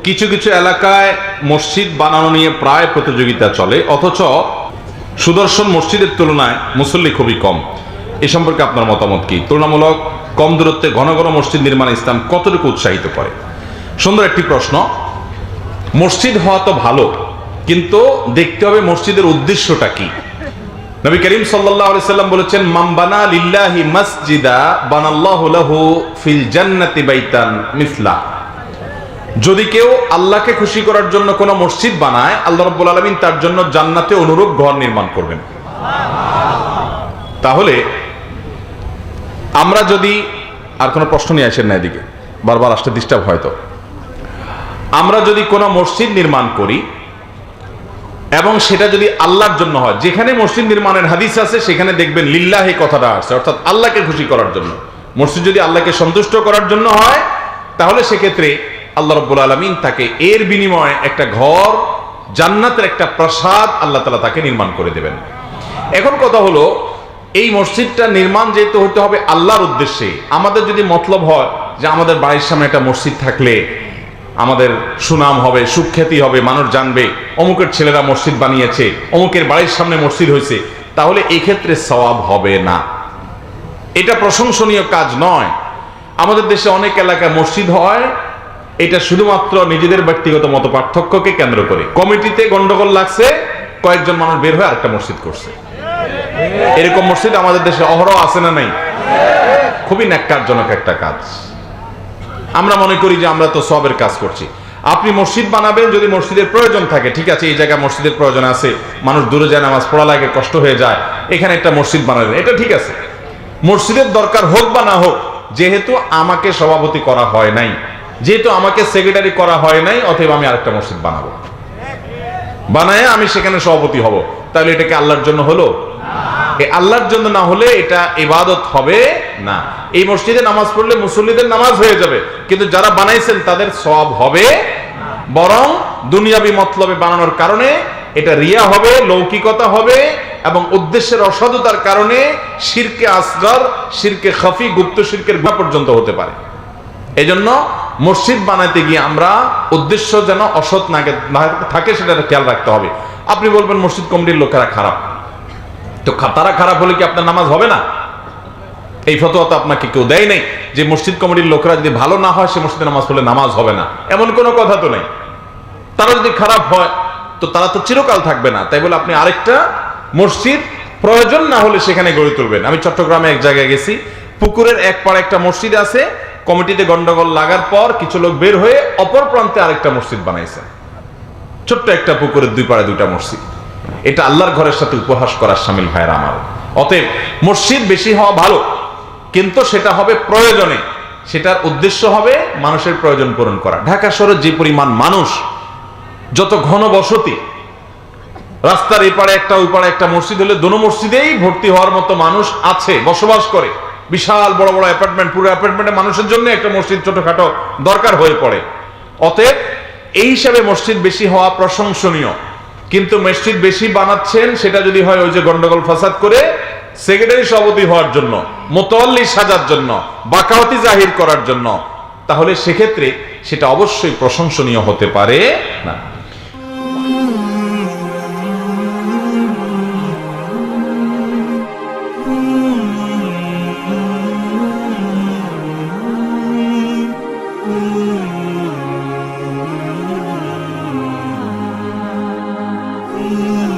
কিছু কিছু এলাকায় মসজিদ বানানো নিয়ে প্রায় প্রতিযোগিতা চলে, অথচ সুদর্শন মসজিদের তুলনায় মুসল্লি খুবই কম। এ সম্পর্কে আপনার মতামত কি? তুলনামূলক কম দূরত্বে ঘন ঘন মসজিদ নির্মাণ ইসলাম কতটুকু উৎসাহিত করে? সুন্দর একটি প্রশ্ন। মসজিদ হওয়া তো ভালো, কিন্তু দেখতে হবে মসজিদের উদ্দেশ্যটা কি। নবী করিম সাল্লাল্লাহু আলাইহি সাল্লাম বলেছেন, মান বানা লিল্লাহি মাসজিদা বানাল্লাহু লাহু ফিল জান্নাতি বাইতান মিসলা। যদি কেউ আল্লাহকে খুশি করার জন্য কোনো মসজিদ বানায়, আল্লাহ রাব্বুল আলামিন তার জন্য জান্নাতে অনুরূপ ঘর নির্মাণ করবেন। তাহলে আমরা যদি, আর কোনো প্রশ্ন নিয়ে আসেন না এদিকে, বারবার আসতে ডিস্টার্ব হয়তো, আমরা যদি কোনো মসজিদ নির্মাণ করি এবং সেটা যদি আল্লাহর জন্য হয়, যেখানে মসজিদ নির্মাণের হাদিস আছে সেখানে দেখবেন লিল্লাহি কথাটা আছে, অর্থাৎ আল্লাহকে খুশি করার জন্য। মসজিদ যদি আল্লাহকে সন্তুষ্ট করার জন্য হয়, তাহলে সেক্ষেত্রে আল্লাহ রাব্বুল আলামিন তাকে এর বিনিময়ে একটা ঘর, জান্নাতের একটা প্রাসাদ আল্লাহ তাআলা তাকে নির্মাণ করে দেবেন। এখন কথা হলো, এই মসজিদটা নির্মাণ যেহেতু হতে হবে আল্লাহর উদ্দেশ্যে, আমাদের যদি মতলব হয় যে আমাদের বাড়ির সামনে একটা মসজিদ থাকলে আমাদের সুনাম হবে, সুখ্যাতি হবে, মানুষ জানবে অমুকের ছেলেরা মসজিদ বানিয়েছে, অমুকের বাড়ির সামনে মসজিদ হয়েছে, তাহলে এই ক্ষেত্রে সওয়াব হবে না। এটা প্রশংসনীয় কাজ নয়। আমাদের দেশে অনেক এলাকায় মসজিদ হয়, এটা শুধুমাত্র নিজেদের ব্যক্তিগত মত পার্থক্যকে কেন্দ্র করে। কমিটিতে গন্ডগোল লাগছে, কয়েকজন মানুষ বের হয়ে আরেকটা মসজিদ করছে। এরকম মসজিদ আমাদের দেশে অহরহ আছে না নাই? খুবই ন্যাক্কারজনক একটা কাজ। আমরা মনে করি যে আমরা তো সওয়াবের কাজ করছি। আপনি মসজিদ বানাবেন যদি মসজিদের প্রয়োজন থাকে, ঠিক আছে, এই জায়গায় মসজিদের প্রয়োজন আছে, মানুষ দূরে যায়, নামাজ পড়া লাগে, কষ্ট হয়ে যায়, এখানে একটা মসজিদ বানাবেন, এটা ঠিক আছে। মসজিদের দরকার হোক বা না হোক, যেহেতু আমাকে সভাপতি করা হয় নাই, যেহেতু আমাকে সেক্রেটারি করা হয় নাই, অতএব আমি আরেকটা মসজিদ বানাবো, বানায় আমি সেখানে সভাপতি হব। তাহলে এটা কি আল্লাহর জন্য হলো? আল্লাহর জন্য না হলে এটা ইবাদত হবে না। এই মসজিদে নামাজ পড়লে মুসল্লিদের নামাজ হয়ে যাবে, কিন্তু যারা বানাইছেন তাদের সওয়াব হবে, বরং দুনিয়াবি মতলবে বানানোর কারণে এটা রিয়া হবে, লৌকিকতা হবে, এবং উদ্দেশ্যের অসাধুতার কারণে শিরকে আসগর, শিরকে খাফি, গুপ্ত শিরকের গুনাহ পর্যন্ত হতে পারে। এজন্য মসজিদ বানাইতে গিয়ে আমরা উদ্দেশ্য যেন অসৎ না থাকে সেটা খেয়াল রাখতে হবে। আপনি বলবেন মসজিদ কমিটির লোকেরা খারাপ, তো তারা খারাপ হলে কি আপনার নামাজ হবে না? এই ফতোয়া তো আপনাকে কেউ দেয় নাই যে মসজিদ কমিটির লোকেরা যদি ভালো না হয় সে মসজিদে নামাজ পড়লে নামাজ হবে না, এমন কোনো কথা তো নেই। তারা যদি খারাপ হয় তো তারা তো চিরকাল থাকবে না, তাই বলে আপনি আরেকটা মসজিদ প্রয়োজন না হলে সেখানে গড়ে তুলবেন। আমি চট্টগ্রামে এক জায়গায় গেছি, পুকুরের এক পাড়ে একটা মসজিদ আছে, কমিটিতে গন্ডগোল লাগার পর কিছু লোক বের হয়ে অপর প্রান্তে আরেকটা মসজিদ বানাইছে। ছোট্ট একটা পুকুরের দুই পাড়ে দুইটা মসজিদ। এটা আল্লাহর ঘরের সাথে উপহাস করার শামিল ভাইরা আমার। অতএব মসজিদ বেশি হওয়া ভালো, কিন্তু সেটা হবে প্রয়োজনে, সেটার উদ্দেশ্য হবে মানুষের প্রয়োজন পূরণ করা। ঢাকা শহরে যে পরিমাণ মানুষ, যত ঘন বসতি, রাস্তার এই পাড়ে একটা ওই পাড়ে একটা মসজিদ হলে দোনো মসজিদেই ভর্তি হওয়ার মতো মানুষ আছে, বসবাস করে। বিশাল বড় বড় অ্যাপার্টমেন্ট, পুরো অ্যাপার্টমেন্টে মানুষের জন্য একটা মসজিদ ছোটখাটো দরকার হয়ে পড়ে। অতএব এই হিসাবে মসজিদ বেশি হওয়া প্রশংসনীয়, কিন্তু মসজিদ বেশি বানাচ্ছেন সেটা যদি হয় ওই যে গন্ডগোল ফাসাদ করে সেক্রেটারি সভাপতি হওয়ার জন্য, মুতাওয়াল্লি সাজার জন্য, বাকাওয়াতি জাহির করার জন্য, তাহলে সেক্ষেত্রে সেটা অবশ্যই প্রশংসনীয় হতে পারে না। Mm-hmm.